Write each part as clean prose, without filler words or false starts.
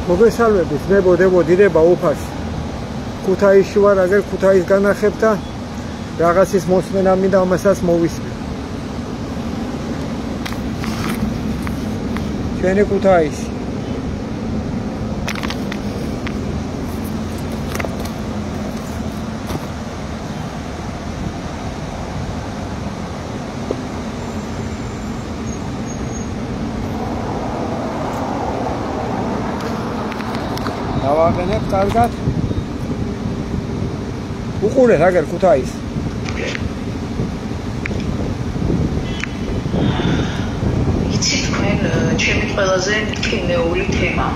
მოგესალმებით, დებო დიდება უფას. ქუთაისში ვარ, აგერ ქუთაის განახებ და რაღაცის მოსმენა მინდა, ამასაც მოვისმე. ჩვენი ქუთაისი. დავაგენებ კარგად. უყურეთ აგერ ქუთაისს. იცი თქვენ ჩემი ყველაზე მტკივნეული თემა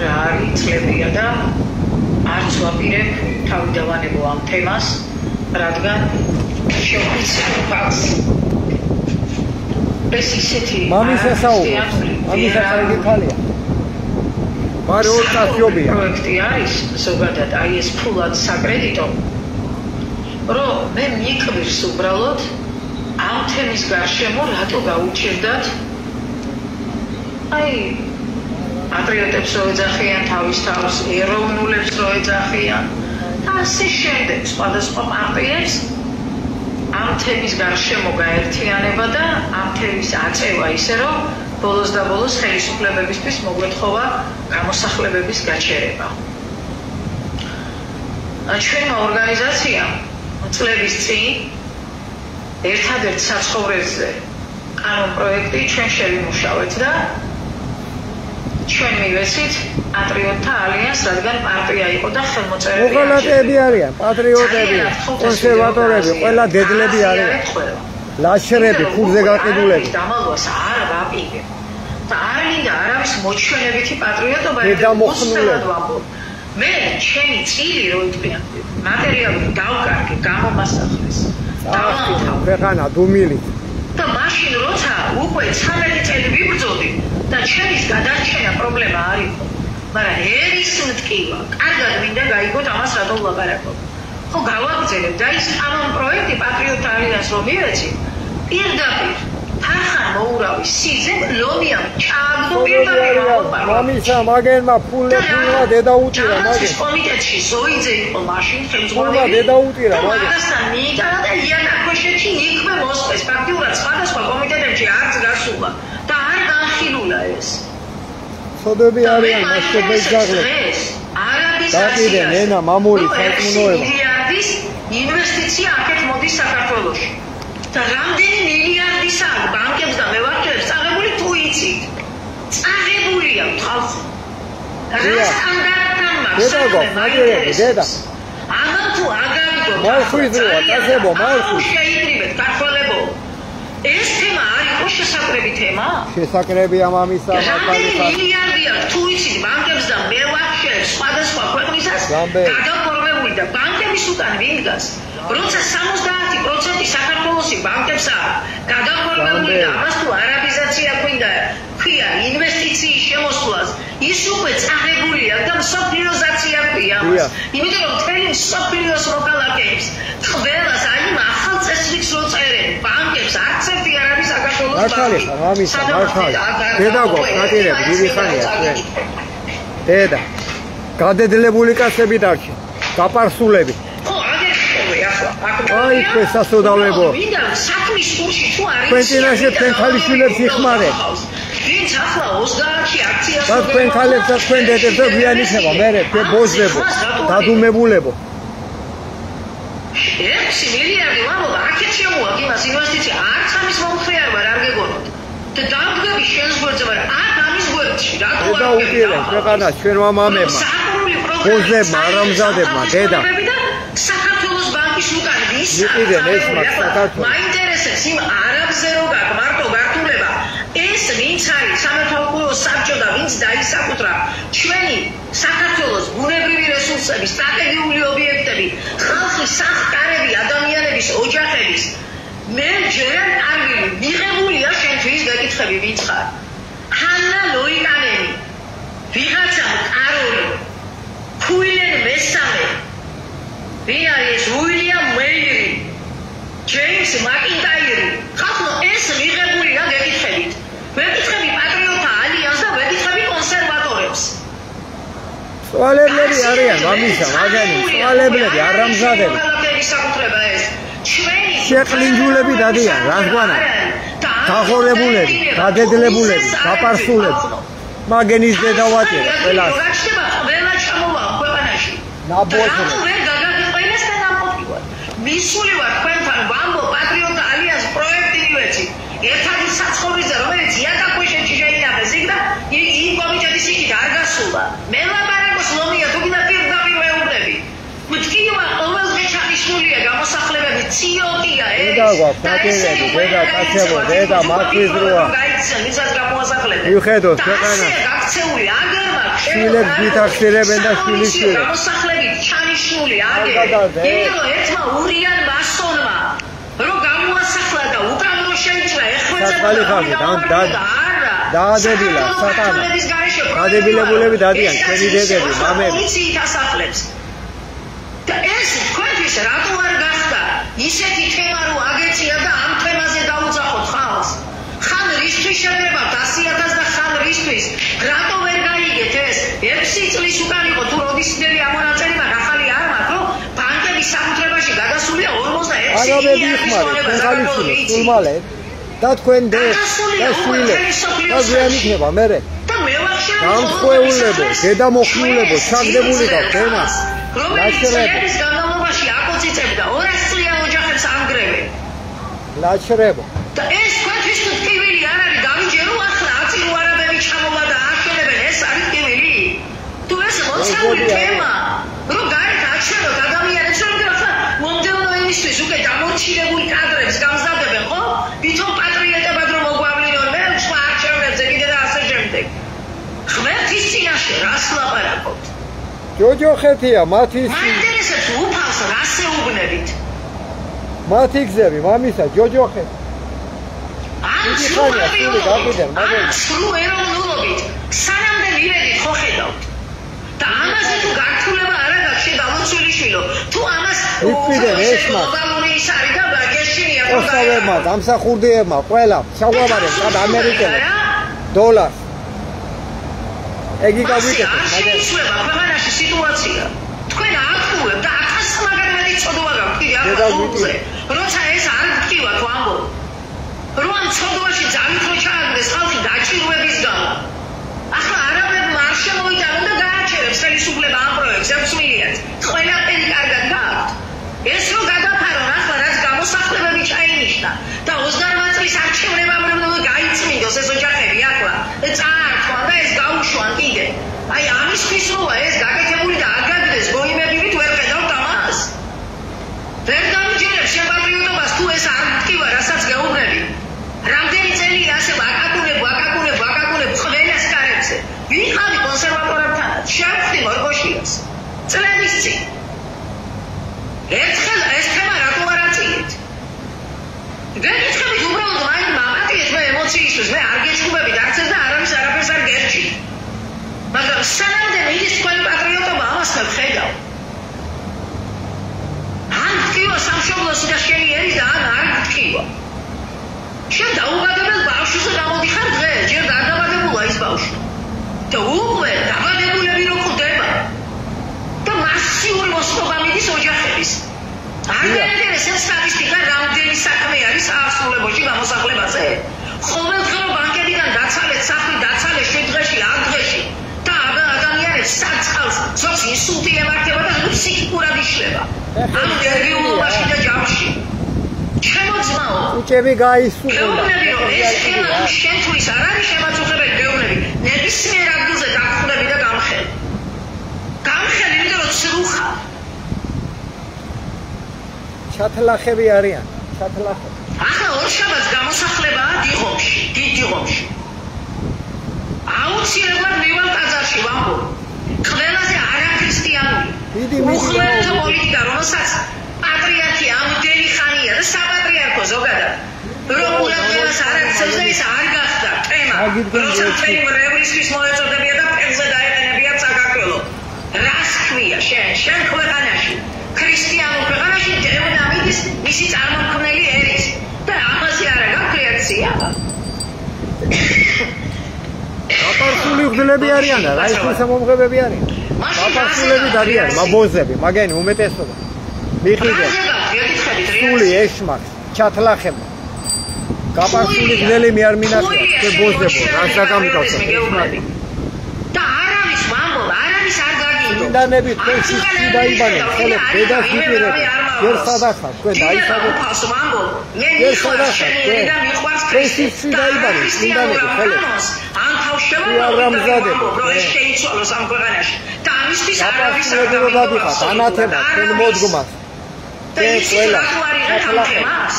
რა არის წლებია და არც ვაპირებ თავი დავანებო ამ თემას, რადგან შევიცნობ ფაქტს. ეს ისეთი მამის ესაუბრებს, მამის ახალი ქალია. მარე ორკასიობია. პროექტი არის ზოგადად აი ეს ფულად საკრედიტო, რომ მე მიკვირს უბრალოდ ამ თემის გარშემო რატო გაუჭირდათ აი პატრიოტებს რო ეძახიან თავის თავს, ეროვნულებს რო ეძახიან და ასე შემდეგ სხვადასხვა პარტიებს ამ თემის გარშემო გაერთიანება და ამ თემის აწევა ისე რომ ბოლოს და ბოლოს ხელისუფლებებისთვის მოგვეთხოვა გამოსახლებების გაჩერება. ჩვენმა ორგანიზაციამ წლების წინ ერთადერთ საცხოვრებზე კანონ პროექტი ჩვენ შევიმუშავეთ და ჩვენ მივეცით პატრიოტთა ალიანს, რადგან პარტია იყო და ხელმოწერები მოღალატეები არიან, პატრიოტები, კონსერვატორები, ყველა დედლები არიან. ლაშერები, ფულზე გაყიდულები. დამალვას არ ვაპირებ. და არ მინდა არავის მოჩვენებითი პატრიოტობა დედამოხნულება. მე ჩემი წილი რო იტყვიან, მატერიალური დავკარგე, გამომასახლეს. დავამთავრე ქვეყანა დუმილი. და მაშინ როცა უკვე 13 წელი ვიბრძოდი და ჩემის გადარჩენა პრობლემა არ იყო, მაგრამ ერის მტკივა, კარგად მინდა გაიგოთ ამას რატო ვლაპარაკობ. ხო გავაგრძელებ და ის კანონ პროექტი პატრიოტთა ალიანს რომ მივეცი, პირდაპირ თანხან მოურავი სიძემ ლომიამ ჩააგდო პირდაპირ ვაპარაკო. მამისა მაგენმა ფულა დედა უტირა მაგენ. კომიტეტში ზოიძე იყო მაშინ ხელმძღვანელი. ფულა დედა უტირა მაგენ. მაგასთან მიიტანა და იანაქვეშეთში იქვე მოსწეს. ფაქტიურად სხვადასხვა კომიტეტებში არც გასულა და არ განხილულა ეს. სოდები არიან მასშტაბის გაღლებ. არაბიზაცია. ენა მამული საქმნოება. ინვესტიცია აქეთ მოდის საქართველოში. და რამდენი მილიარდისაა ბანკებს და მევაკეებს წაღებული თუ იცით? წაღებულია ხალხი. რა სტანდარტთან მაქვს? დედა. აღარ თუ აგავიდო. მარხვიზროა, კაცებო, მარხვი. შეიკრიბეთ ქართველებო. ეს თემა არ იყო შესაკრები თემა? შესაკრებია მამისა, მაგალითად. მილიარდია თუ იცით ბანკებს და მევაკეებს სხვადასხვა ქვეყნისას გადაფორმებული და ბანკების უკან ვინ დგას? როცა 70% საქართველოსი ბანკებსაა გადაფორმებული და ამას თუ არაბიზაცია ქვია ინვესტიციის შემოსვლას, ის უკვე წაღებულია და მსოფლიოზაცია ქვია ამას. იმიტომ რომ მთელი მსოფლიოს მოქალაქეებს ყველას აი ახალ წესრიგს რო წერენ ბანკებს არც ერთი არ არის საქართველოს ბანკი. მამისა, მართალი. დედაგო, ნატირები, დიდი ხანია ჩვენ. დედა. გადედლებული კაცები დარჩენ. გაპარსულები. აი თქვენ სასოდავლებო. საქმის კურსი თუ არის. თქვენ წინაშე თქვენ ქალიშვილებს იხმარეთ. ვინც ახლა 20-ში აქციას და თქვენ ქალებს და თქვენ დედებს და გვიანიშება, მერე თქვენ ბოზდებო, დადუმებულებო. 6 მილიარდი ვამბობ, აქეთ შემოაგ იმას ინვესტიცია, არც ამის მომხრეობა არ გეგონოთ. და დამდგები შენს გვერდზე, მაგრამ აქ ამის გვერდში რატო არ გეუბნები? ქვეყანა ჩვენმა მამებმა, ბოზებმა, არამზადებმა, დედა. საქართველოს ბანკის უკან ვის იყიდენ ეს მათ საქართველოს. მაინტერესებს იმ არაბზე რო გაქვს მარტო გართულება. ეს ვინც არის სამეთაურო საბჭო და ვინც დაისაკუთრა ჩვენი საქართველოს ბუნებრივი რესურსების, სტრატეგიული ობიექტები, ხალხის სახკარები, ადამიანების ოჯახების მე ჯერ არ მიღებულია შენთვის გაკითხები ვინც ხარ? ჰანა ლოიკანენი, ვიღაცა კაროლი, ქუილენ მესამე, ვინ არის უილიამ მეირი, ჯეიმს მაკინტაირი. ხალხო ეს მიღებულია გეკითხებით. ვეკითხები პატრიოტთა ალიანსს და ვეკითხები კონსერვატორებს. წვალებლები არიან მამისა, მაგანი წვალებლები არ ამზადები. შეყლინჯულები დადიან, რასგვანა? დაღორებულები, გადედლებულები, დაპარსულები. მაგენის დედავატირე ყველას. ყველა ჩამოვა ქვეყანაში. ნაბოძრე. მისული ვარ თქვენთან ბამბო პატრიოტ ალიანს პროექტი მივეცი. ერთადი საცხოვრისზე რომელიც იაკაკოშეთში შეინახეს იქ და იმ კომიტეტის იქით არ გასულა. მე ლაბარაკოს ლომია თუ გინდა პირდაპირ მეუბნები. მткиვა ყოველდღე ჩანიშნულია გამოსახლებები ციოტია ეს. დედა გვაქვს ნაკერები, დედა კაცებო, დედა მათთვის როა. ვისაც გამოასახლებენ. მიხედოთ ქვეყანა. გაქცეული აგერმა შვილებს გითახსირებენ და შვილიშვილებს. გამოსახლებით ჩანიშნული აგერ. იმიტომ ერთმა ურიან მასონმა რომ გამოასახლა და უკან რო შეიჭრა ეხმეწება დაადებილა სატანა. დადებილებულები დადიან ჩვენი დედები, მამები. პოლიციით ასახლებს. და ეს თქვენთვის რატო არ გახდა ისეთი თემა რომ აგეცია და ამ თემაზე დაუძახოთ ხალხს? ხან რისთვის შეგებავთ 100,000 და ხან რისთვის? რატო ვერ გაიგეთ ეს? 6 წლის უკან იყო თუ როდის ძელი ამონაწერება ახალი არ მაქვს რომ ბანკების საკუთრებაში გადასულია 46 არაბები იხმარეთ ხალიფშვილებს სულმალე და თქვენ დებს და შვილებს და ზიან იქნება მერე და მე ვახშე გამწყვეულებო დედამოხმულებო ჩაგდებული გაქვთ ენა ლაჩრებო განამობაში აკოციცებდა 200 წლიან ოჯახებს ანგრევენ ლაჩრებო და ეს თქვენთვის ტკივილი არ არის დავიჯერო ახლა აწილო არაბები ჩამოვა და აშენებენ ეს არის ტკივილი თუ ეს მოცემული თემა რომ გარეთ აჩვენოთ ადამიანებს რომ ახლა მომდევნო იმისთვის უკვე დამორჩილებული კადრებს გამზადებენ ხო ვითომ პატრიოტებად რომ მოგვავლინონ მე სხვა არჩევნებზე კიდე და ასე შემდეგ ღმერთის წინაშე რას ლაპარაკობთ ჯოჯოხეთია მათი მაინტერესებს უფალს რას ეუბნებით მათი გზები მამისა ჯოჯოხეთი სრულ ეროვნულობით სანამდე მივედით ხო ხედავთ და ამაზე თუ გართულება არ აქვს შედავოცულიშვილო თუ ამას იფიდენ ესმა გლობალური ის არის და გეშინია ოსტავებმა დამსახურდიებმა ყველა შავაბარემ და ამერიკელებს დოლარს ეგი გავიკეთეთ მაგრამ შეიძლება ქვეყანაში სიტუაცია თქვენ აქტულებთ და 1000 მაგალითად წოდვა გაქვთ კიდე ახლა როცა ეს არ გტკივა თუ ამბობ რომ ამ ცოდვაში ძალით რო ჩააგდეს ხალხი დაჭირვების გამო ახლა არაბებმა არ შემოიტანონ და გააჩერებს ხელისუფლება ამ პროექტს 6 მილიონს ყველაფერი კარგად გააქვთ ეს რო გადაფარონ ახლა რაც გამოსახლებები ჩაინიშნა და 28 წლის არჩევნებამ რომ გაიწმინდოს ეს ოჯახები ახლა წაართვან და ეს გაუშვან კიდე აი ამისთვის როა ეს გაკეთებული და არ გაგდეს გოიმებივით ვერ ხედავთ ამას ვერ დამიჯერებს შეპატრიოტობას თუ ეს არ გტკივა რასაც გეუბნები რამდენი წელი ასე აკაკუნებ ყველას კარებზე ვიყავი კონსერვატორებთანაც შევხვდი მორგოშიას წლების წინ ერთხელ ეს თემა რატო არ აწიეთ გეკითხებით უბრალოდ მაინც მამატიეთ მე ემოციისთვის მე არ გეჩხუბებით არც ეს და არავის არაფერს არ გერჩით მაგრამ სანამდე მიდის თქვენი პატრიოტობა ამას ხედავ ან გტკივა სამშობლოსი და შენი ერის და ან არ გტკივა შენ დაუბადებელ ბავშვზე გამოდიხარ დღეს ჯერ გადაბადებულა ის ბავშვი და უკვე დაბადებულები რო ხვდება და მასიური მოსწრობა მიდის ოჯახების არ გაინტერესებს სტატისტიკა რამდენი საქმე არის საავსრულებოში გამოსახლებაზე ყოველდღე რო ბანკებიდან დაცალეთ სახლი დაცალეთ 7 დღეში 8 დღეში და ადამიანებს საწყავს ზოგს ინსულტი ემართება და ფსიქიკურად იშლება ამ ნერვიულობაში და ჯამში ჩემო ძმაო უჭები გაისულა გეუბნები რომ ეს თემა შენთვის არ არის შემაწუხებელი გეუბნები ნებისმიერ ადგილზე დაგხვდები და გამხელი იმიტომ რომ ცრუხა ჩათლახები არიან ჩათლახები ახლა ორშაბათს გამოსახლებაა დიღომში დიდ დიღომში აუცილებლად მივალ ტაძარში ვამბობ ყველაზე არაქრისტიანული უხლერთა პოლიტიკა რომელსაც პატრიარქი ამდენი ხანია და საპატრიარქო ზოგადად რომ უყურებს არ აქცევს და ის არ გახდა თემა როცა თქვენი მრევლისთვის მოეწოდებია და ფეხზე დაეყენებია საქართველო რას ქვია შენ ქვეყანაში ქრისტიანულ ქვეყანაში დევნა მიდის მისი წარმომქმნელი ერის და ამაზე არა გაქვს რეაქცია აპარსული მებრძოლები არიან და რა ის მომღებები არიან. მაბაზულები არიან, მაბოზები, მაგენი უმეტესობა. მიყიდე. სული ეშმაკს, ჩათლახება. გაპარსული გნელი მე არ მინახია, ეს ბოზდებო, რა საგამიკავსო ეშმაკი. და არავის მამბობ, არავის არ გაგიდო. ინდანები თქვენ სიცი დაიბანეთ, ხოლო ბედას ვიპირებთ. ვერ სადახა, თქვენ დაიცადეთ. ვერ სადახა, თქვენ სიცი დაიბანეთ, ინდანები, ხოლო ან თავშევარდეთ, რომ ეს შეიცვალოს ამ ქვეყანაში. და ამისთვის არავის არ გადაგიხათ, ანათება თქვენ მოდგმას. ეს ყველა ახალახებას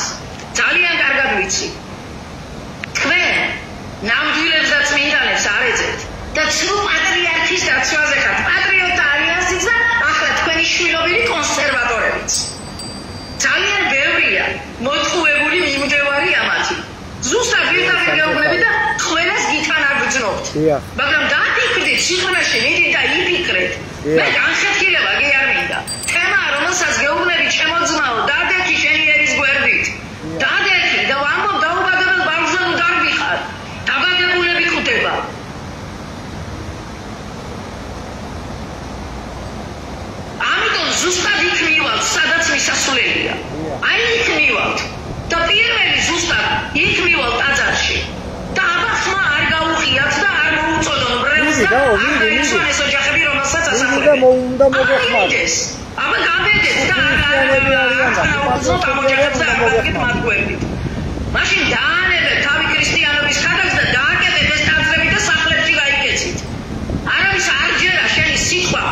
ძალიან კარგად ვიცი. თქვენ ნამდვილებს და წმინდანებს არ ეძებთ და ცრუ პატრიარქის დაცვაზე ხართ. პატრიოტ ალიანსიც და ახლა თქვენი შვილობილი კონსერვატორებიც. ძალიან ბევრია მოტყუებული მიმდევარი ამათი. ზუსტად პირდაპირ გეუბნები და ყველას გითან აგრძნობთ. მაგრამ დაფიქრდით, სიყვარული მიდით და იფიქრეთ. მე განხეთქილება კი არ მინდა. თემა რომელსაც გეუბნები ჩემო ძმაო, დადექი შენი ერის გვერდით. დადექი და ვამბობ დაუბადებელ ბავშვებს დარბიხარ. დაბადებულები ხვდება. ამიტომ ზუსტად იქ მივალთ, სადაც მისასვლელია. აი იქ მივალთ. და პირველი ზუსტად იქ მივალთ ტაძარში. და აბახმა არ გაუღიათ და არ მოუწოდონ ბრევს და ეს ოჯახები რომელსაც ასახლებენ. უნდა მოგეხმაროთ. აბა გაბედეთ და მაშინ დაანებეთ თავი ქრისტიანობის ხადაგს და დააკეთეთ ეს ტაძრები და სახლებში გაიკეცით. არავის არ ჯერა შენი სიტყვა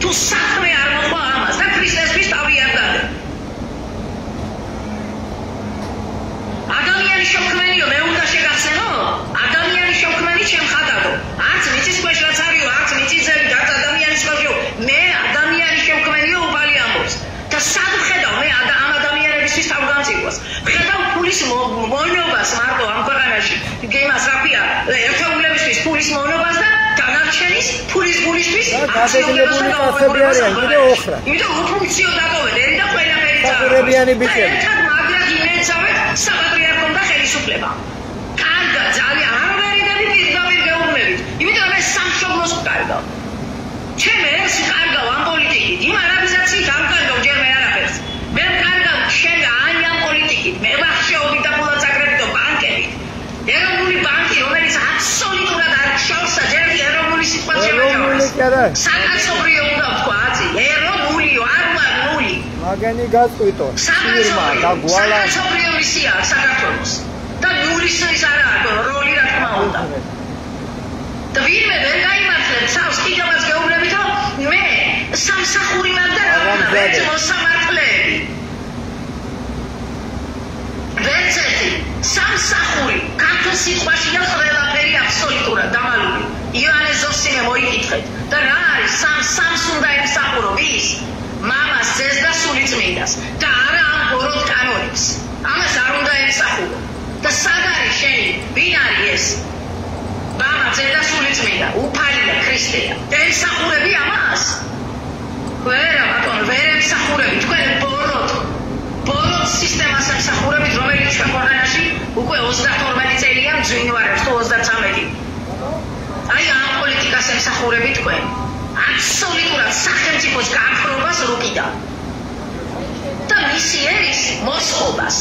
თუ საქმე არ მოყვა ამას და ქრისტესთვის თავი არ დადე. ადამიანი შოქმენიო, მე უნდა შეგახსენო? ადამიანი შოქმენი ჩემ ხადაგო. არც მიწის ქვეშ რაც არისო, არც მიწის ძელი და ადამიანის ხალხიო. მე ადამიანი შოქმენიო უბალი ამბობს. და სად ხედავ მე ამ ადამიანებისთვის თავგანწირვას. ხედავ ფულის მონობას მარტო ამ ქვეყანაში. იმას რა ქვია, ერთეულებისთვის ფულის მონობას და დანარჩენის ფულის გულისთვის აკციობრივი კაცები არიან, კიდე ოხრა. იმიტომ უფუნქციო დატოვეთ, ერი და ყველაფერი წავა. საკურებიანი ბიჭები. მაგრამ იმეცავეთ საპატრიარქომ და ხელისუფლებამ. კარგა, ძალიან არ ვერიდები პირდაპირ გეუბნებით. იმიტომ რომ ეს სამშობლოს ვკარგავ. ჩემ ერს ვკარგავ ამ პოლიტიკით. იმ არაბიზაციით არ ვკარგავ ჯერ მე არაფერს. მე ვკარგავ შენ აი ამ პოლიტიკით. მე ვახშეობი და ფულად საკრედიტო ბანკებით. ეროვნული ბანკი, რომელიც აბსოლუტურად არ შორსა ჯერ ეროვნული სიტყვა შემოჭამს. საკაცობრიო უნდა ვთქვა აცი. ეროვნულიო, არ ვარ ნული. მაგენი გაწყვიტო. ფირმა და გვალა. საკაცობრიო მისია საქართველოს. და ნულის ის არა როლი რა თქმა უნდა. და ვინმე ვერ გაიმართლებს თავს კიდევაც გეუბნებით რომ მე სამსახური მაგდა რა უნდა ეს მოსამართლეები. ვერცერთი სამსახური ქართულ სიტყვაში და ყველაფერი აბსოლუტურად დამალული. იონეს ზოსიმე მოიკითხეთ და რა არის სამს უნდა ემსახურო ვის? მამას, ძეს და სულიწმინდას და არა ამ ბოროტ კანონებს. ამას არ უნდა ემსახურო. და სად არის შენი? ვინ არის ეს? მამა, ძე და სულიწმინდა, უფალია, ქრისტეა. და ემსახურები ამას? ვერა ბატონო, ვერ ემსახურები, თქვენ ბოროტ სისტემას ემსახურებით, რომელიც ჩვენ ქვეყანაში უკვე 32 წელია მძვინვარებს, თუ 33. აი ამ პოლიტიკას ემსახურები თქვენ. აბსოლუტურად სახელმწიფოს განხრობას რუკიდან. და მისი ერის მოსხობას.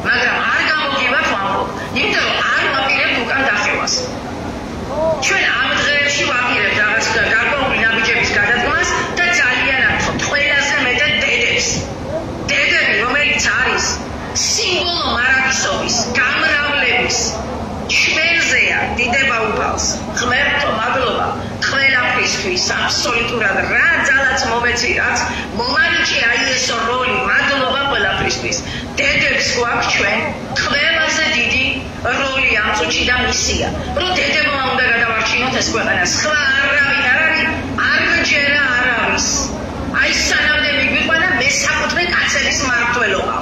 მაგრამ არ გამოგივათ ვამბობ, იმიტომ რომ არ ვაპირებთ უკან დახევას. ჩვენ ამ დღეებში ვაპირებთ რაღაც გარკვეული ნაბიჯების გადადგმას და ძალიან ართობთ ყველაზე მეტად დედებს. დედები, რომელიც არის სიმბოლო მარადისობის, გამრავლების, ჩვენზეა დიდება უფალს, ღმერთო მადლობა ყველაფრისთვის, აბსოლუტურად რა ძალაც მომეცი, რაც მომარიჭე აი ეს როლი, მადლობა ყველაფრისთვის. დედებს გვაქვს ჩვენ ყველაზე დიდი როლი ამ წუთში და მისია, რომ დედებმა უნდა გადავარჩინოთ ეს ქვეყანა. სხვა არავინ არ არის, არჯერა არ არის. აი სანამდე მიგვიყვანა მესაკუთრე კაცების მმართველობა.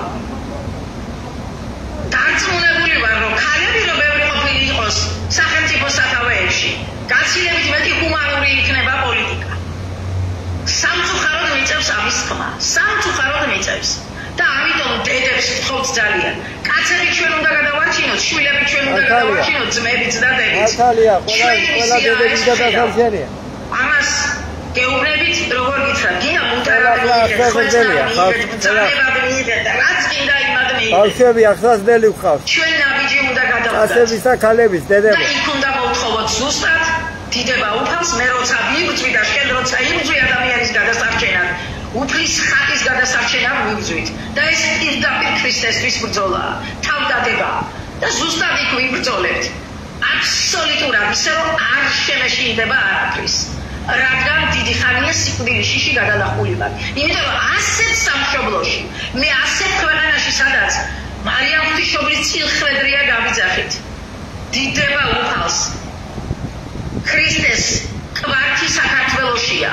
დარწმუნებული ვარ, რომ ქალები რომ ბევრი ყოფილი იყოს სახელმწიფო სათავეებში, გაცილებით მეტი ჰუმანური იქნება პოლიტიკა. სამწუხაროდ მიწევს ამის თქმა, სამწუხაროდ მიწევს. და ამიტომ დედებს ვთხოვთ ძალიან, კაცები ჩვენ უნდა გადავარჩინოთ, შვილები ჩვენ უნდა გადავარჩინოთ, ძმებიც და დებიც. მართალია, ყველა დედების გადასარჩენია. ამას გეუბნებით, როგორ გითხრათ, გინა მუტარად მიიღეთ, რაც კიდე იმად მიიღეთ. ბავშვები ახსნელი ვყავთ. ჩვენ ნაბიჯი უნდა გადავდოთ. კაცების და ქალების დედებო. და იქ უნდა მოვთხოვოთ ზუსტად დიდება უფალს, მე როცა მივწვი და შენ როცა იმწვი ადამიანის გადასარჩენად, უფლის ხატის გადასარჩენად მივწვით. და ეს პირდაპირ ქრისტესთვის ბრძოლაა, თავდადება და ზუსტად იქ ვიბრძოლებთ. აბსოლუტურად ისე რომ არ შემეშინდება არაფრის. რადგან დიდი ხანია სიკვდილში გადალახული ვარ. იმიტომ რომ ასეთ სამშობლოში, მე ასეთ ქვეყანაში, სადაც მარიამ ღვთისმშობლის წილხვედრია გავიძახით. დიდება უფალს. ქრისტეს კვართი საქართველოშია.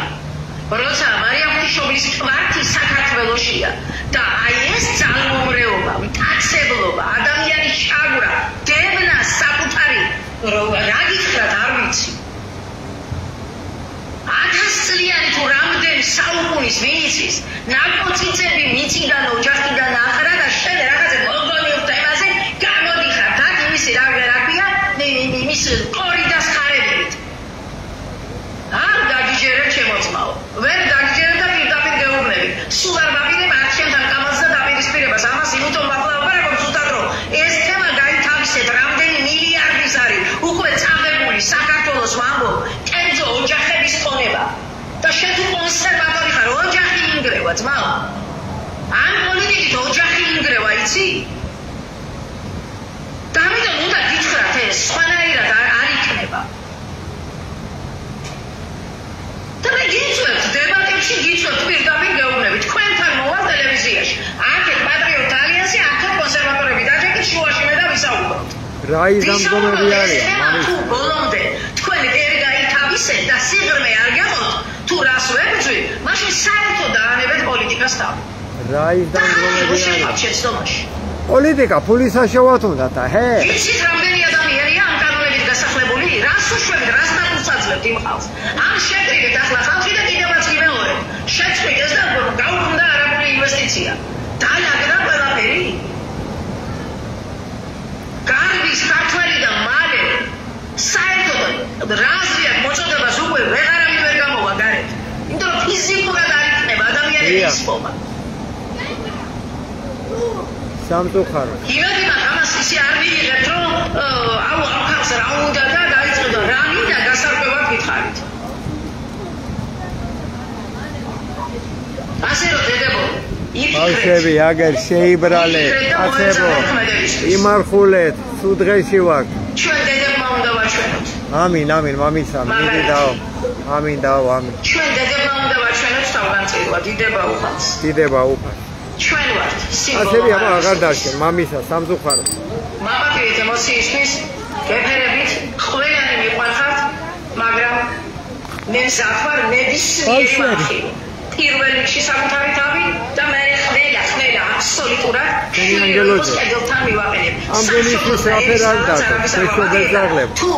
როცა მარიამ ღვთისმშობლის კვართი საქართველოშია და აი ეს ძალმომრეობა, მტაცებლობა, ადამიანის შაგვრა, დევნა საკუთარი რა გითხრათ არ ვიცი. 1000 წლიანი თუ რამდენი საუკუნის ვინიცის ნარკოტიკები მიწიდან ოჯახიდან ახრა და შენ რაღაცა გოგონიურ თემაზე გამოდიხარ და იმისი რა ქვია იმის კორიდას ხარებით არ დაგიჯერებ ჩემოწმაო ვერ დაგიჯერებ და პირდაპირ გეუბნები სულ არ მაპირებ არ ჩემთან კამაზს და დაპირისპირებას ამას იმიტომ ვაპარაკობ ზუსტად რომ ეს თემა გაითავისეთ რამდენი მილიარდის არის უკვე წაღებული საქართველოს ვამბობ კერძო ოჯახების ხონება და შენ თუ კონსერვატორი ხარ ოჯახი ინგრევა ძმაო ამ პოლიტიკით ოჯახი ინგრევა იცი და ამიტომ უნდა გითხრათ ეს სხვანაირად არ იქნება და მე გიწევთ დებატებში გიწევთ პირდაპირ გეუბნებით თქვენთან მოვალ ტელევიზიაში აქეთ პატრიოტ ალიანსი აქეთ კონსერვატორები დაჭერით შუაში მე და ვისაუბროთ რა ის დამდგომები არის მამის ბოლომდე თქვენ ვერ გაითავისეთ და სიღრმე არ გეყოთ თუ რას ვებძვი მაშინ საერთოდ დაანებეთ პოლიტიკას თავი რა ის დამდგომები არის შეცდომაში პოლიტიკა ფულის საშუალოდ უნდა და ჰე იცით რამდენი ადამიანია ამ კანონებით დასახლებული რას უშვებით რას დაგუსაძლებთ იმ ხალხს ამ შეკრიბეთ ახლა ხალხი და კიდევაც გიმეორებ შეწყვიტეს და გაუქმდა არაბული ინვესტიცია დაიაგდა ყველაფერი გარბის ქართველი და მალე საერთოდ რაზეა მოწოდებას უკვე ვეღარავინ ვერ გამოვა გარეთ იმიტომ რომ ფიზიკურად არ იქნება ადამიანების სპომა სამწუხარო იმედი მაქვს ამას ისე არ მიიღებთ რომ აუ ამ ხალხს რა უნდა და დაიწყო და რა მინდა გასარკვევად გითხარით ასე რომ დებო ბავშვები აგერ შეიბრალეთ აცებო იმარხულეთ სულ დღეში ვარ ჩვენ დებმა უნდა ვაჩვენოთ ამინ ამინ მამისა მიდი დაო ამინ დაო ამინ ჩვენ დებმა უნდა ვაჩვენოთ თავგანწირვა დიდება უფალს ჩვენ ვართ სიმბოლო ასები აბა აღარ დარჩენ მამისა სამწუხარო მამაკაცის ემოციისთვის გეფერებით ყველანი მიყვარხართ მაგრამ მე მზად ვარ ნებისმიერი ხალხი პირველ რიგში საკუთარი თავი და მე ხმელა აბსოლუტურად კედელთან მივაყენებ ამდენი ის რაფერ არ დარჩა შეშობილ ზაღლებ თუ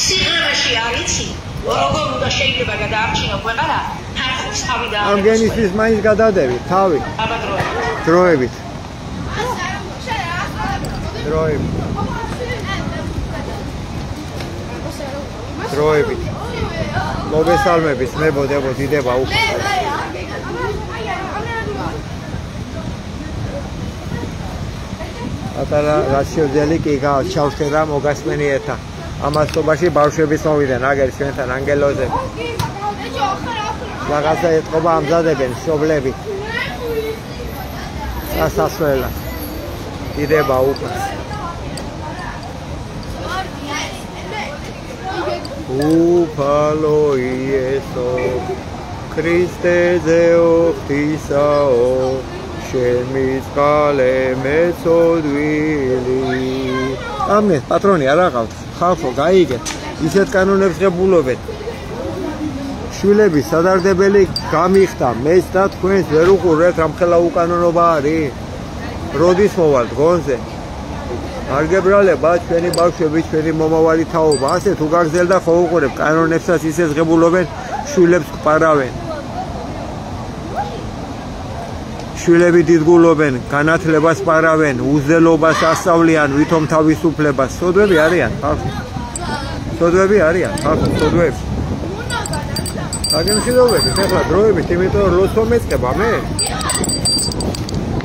სიღრმეში არ იცი როგორ უნდა შეიძლება გადაარჩინო ქვეყანა ხალხს თავი და ამდენისთვის მაინც გადადევით თავი დროებით მოგესალმებით მებოდებო დიდება უკვე ატარა რაციონალი კი ჩავშერა მოგასმენიეთა ამასობაში ბავშვების მოვიდნენ აგერ ჩვენთან ანგელოზე რაღაცა ეთყობა ამზადებენ მშობლები სასასვლელად დიდება უკვე უფალო იესო ქრისტეზე ღვთისაო შემიწყალე მეწოდვილი ამეს პატრონი არ აყავთ ხალხო გაიგეთ ისეთ კანონებს ღებულობთ შვილების სადარდებელი გამიხდა მეც და თქვენს ვერ უყურებთ რამხელა უკანონობა არის როდის მოვალ დღონზე არ გებრალება ჩვენი ბავშვები ჩვენი მომავალი თაობა ასე თუ გაგზელდა ხო უყურებ კანონებსაც ისე ღებულობენ შვილებს ყარავენ შვილები დიდგულობენ, განათლებას პარავენ, უზრდელობას ასწავლიან, ვითომ თავისუფლებას. სოდვები არიან ხალხი. სოდვები არიან ხალხი, სოდვები. დაგემშვიდობებით, ეხლა დროებით, იმიტომ რომ ლოცვა მეწყება მე.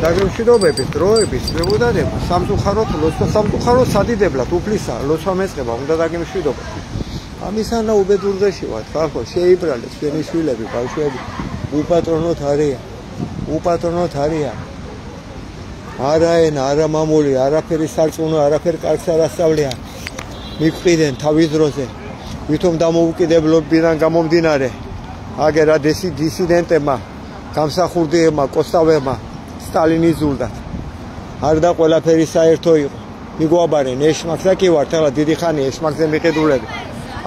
დაგემშვიდობებით, დროებით, მეგობრებო, სამწუხაროდ ლოცვა სამწუხაროდ სადიდებლად უფლისა, ლოცვა მეწყება, უნდა დაგემშვიდობოთ. ამისანა უბედურღეში ვართ, ხალხო, შეიბრალეთ ჩვენი შვილები, ბავშვები, უპატრონოთ არიან. უპატრონოთ არიან. არა ენა, არა მამული, არაფერი სარწმუნო, არაფერი კარგს არ ასწავლიან. მიგვყიდენ თავის დროზე. ვითომ დამოუკიდებლობიდან გამომდინარე, აგერა დისიდენტებმა, გამსახურდიებმა, კოსტავებმა სტალინის ზულდათ. არ და ყველაფერი საერთო იყო. მიგვაბარენ ეშმაკსა კი ვართ, ახლა დიდი ხანია ეშმაკზე მიყიდულები.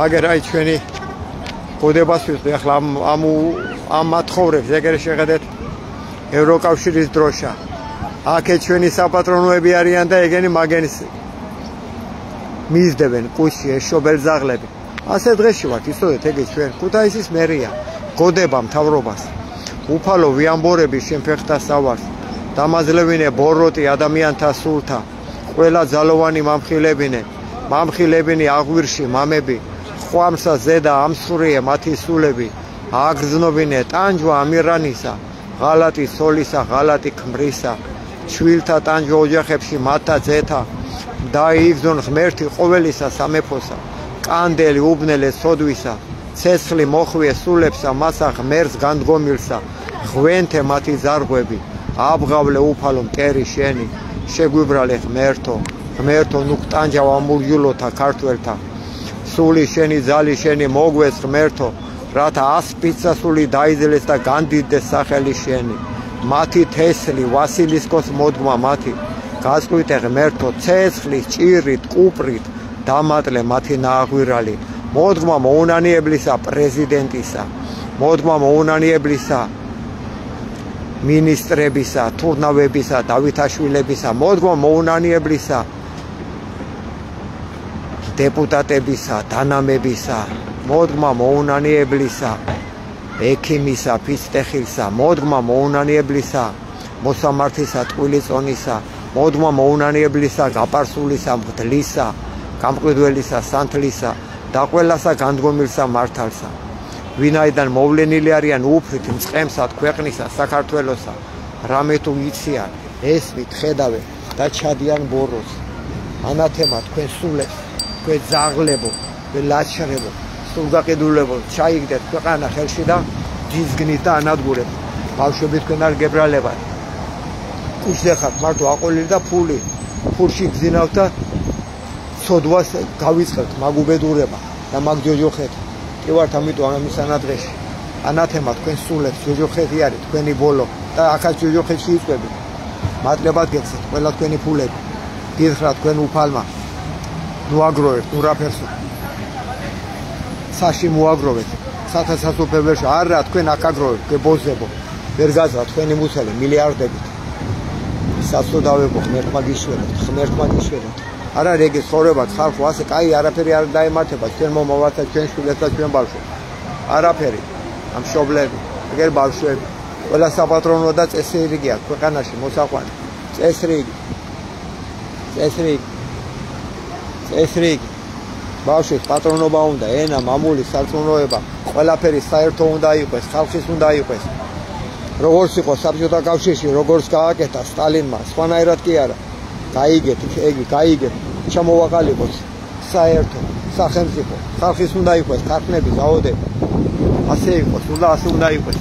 აგერა აი ჩვენი გოდებას ვიყრი, ახლა ამ მათხოვრებს ეგრე შეხედეთ ევროკავშირის დროშა. აქეთ ჩვენი საპატრონოები არიან და ეგენი მაგენის მისდებენ კუჩში ეშობელ ზაღლები. ასე დღეში ვართ, იცოდეთ, ეგე ჩვენ ქუთაისის მერია გოდება მთავრობას. უფალო ვიამბორები შემფეხთა სავარს. დამაძლევინე ბოროტი ადამიანთა სულთა. ყველა ძალოვანი მამხილებინე აღვირში მამები. ხვამსა ზედა ამსურიე მათი სულები. აგრძნობინე ტანჯვა ამირანისა. ღალატი სოლისა, ღალატი ქმრისა. ჩვილთა ტანჯვა ოჯახებში მათთა ძეთა. დაიგზონ ღმერთი ყოველისა სამეფოსა. კანდელი უბნელე სოდვისა. ცეცხლი მოხვიე სულებსა, მასა ღმერთს განდგომილსა. ღვენთე მათი ზარღვები. აბღავლე უფალო მტერი შენი. შეგვიბრალე ღმერთო ნუქ ტანჯავ ამურჯულოთა ქართველთა. სული შენი ძალი შენი მოგვეს ღმერთო. რათა ასპიცა სული დაიძელეს და განდიდეს სახელი შენი. მათი თესლი ვასილისკოს მოდგმა მათი. გაწყვიტე ღმერთო ცეცხლის ჭირით კუპრით დამატლე მათი ნააღვირალი. მოდგმა მოუნანიებლისა პრეზიდენტისა. მოდგმა მოუნანიებლისა მინისტრებისა, თურნავებისა, დავითაშვილებისა. მოდგმა მოუნანიებლისა დეპუტატებისა, დანამებისა. მოდგმა მოუნანიებლისა ექიმისა, ფიცტეხილსა. მოდგმა მოუნანიებლისა მოსამართისა, ტყვილიწონისა. მოდგმა მოუნანიებლისა გაპარსულისა, მღვდლისა, გამყიდველისა, სანთლისა და ყველასა განდგომილსა მართალსა. ვინაიდან მოვლენილი არიან უფრით მწყემსად ქვეყნისა, საქართველოსა. რამე თუ იციან, ესმით, ხედავენ და ჩადიან ბოროს. ანათემა თქვენ სულებს, თქვენ ზაღლებო, თქვენ ლაჩრებო, სულგაყიდულებო, ჩაიგდეთ ქვეყანა ხელში და დიზგნით და ანადგურებთ. ბავშვები თქვენ არ გებრალებათ. უშლეხათ მარტო აყოლილი და ფული. ფულში გძინავთ და ცოდვას გავიწყებთ მაგ უბედურება და მაგ ჯოჯოხეთ. კი ვართ ამიტომ ამისანა დღეში. ანათემა თქვენ სულებს, ჯოჯოხეთი არის თქვენი ბოლო და ახაც ჯოჯოხეთში იწვევით. მადლებად გეცეთ ყველა თქვენი ფულები. გითხრა თქვენ უფალმა. ნუ აგროვებთ, ნუ რაფერსო. საში მოაგროვეთ. სათასასოფებელში არა თქვენ აქ აგროვებთ, გებოზებო. ვერ გაძღა თქვენი მუცელი მილიარდებით. სასწოდავებო ღმერთმა გიშვერეთ. არა რეგე ცხოვრებათ ხალხო ასე კაი არაფერი არ დაემართება თქვენ მომავალთა ჩვენ შვილებს და ჩვენ ბავშვებს. არაფერი ამ მშობლები, ეგერ ბავშვები, ყველა საპატრონო და წესრიგი აქვს ქვეყანაში მოსაყვანი. წესრიგი. ბავშვებს პატრონობა უნდა, ენა, მამული, სარწმუნოება, ყველაფერი საერთო უნდა იყოს, ხალხის უნდა იყოს. როგორც იყო საბჭოთა კავშირში, როგორც გააკეთა სტალინმა, სხვანაირად კი არა. გაიგეთ, ჩამოვაყალიბოთ საერთო სახელმწიფო, ხალხის უნდა იყოს, ქართლები, ზაოდები. ასე იყოს, ასე უნდა იყოს.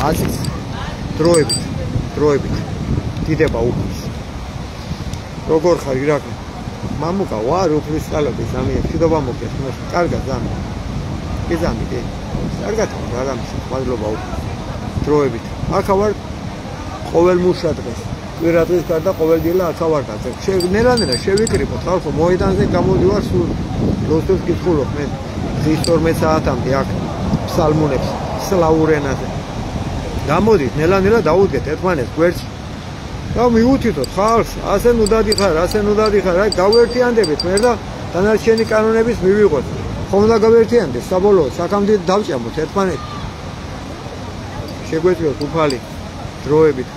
აზის დროებით. დიდება უფლის. როგორ ხარ ირაკლი? მამუკა, ვარ უფლის წყალები, ზამია, მშვიდობა მოგეს, კარგად ზამია. კი ზამი, კი. კარგად ვარ, ამის, მადლობა უფლის. დროებით. აქა ვარ ყოველ მუშა დღეს. კვირადღის გარდა ყოველდღილა აქა ვარ გაწევ. ნერანერა შევიკრიბოთ ხალხო, მოედანზე გამოდივარ სულ ლოცვებს კითხულობ მე. დღის 12 საათამდე აქ ფსალმუნებს სლავურ ენაზე. გამოდით, ნელა დაუდგეთ ერთმანეთს გვერდში. და მიუთითოთ ხალხს, ასე ნუ დადიხარ, აი გავერთიანდებით მე და დანარჩენი კანონების მივიღოთ. ხომ და გავერთიანდეთ საბოლოოდ საქამდე დავჭამოთ ერთმანეთს. შეგვეწიოთ უფალი დროებით.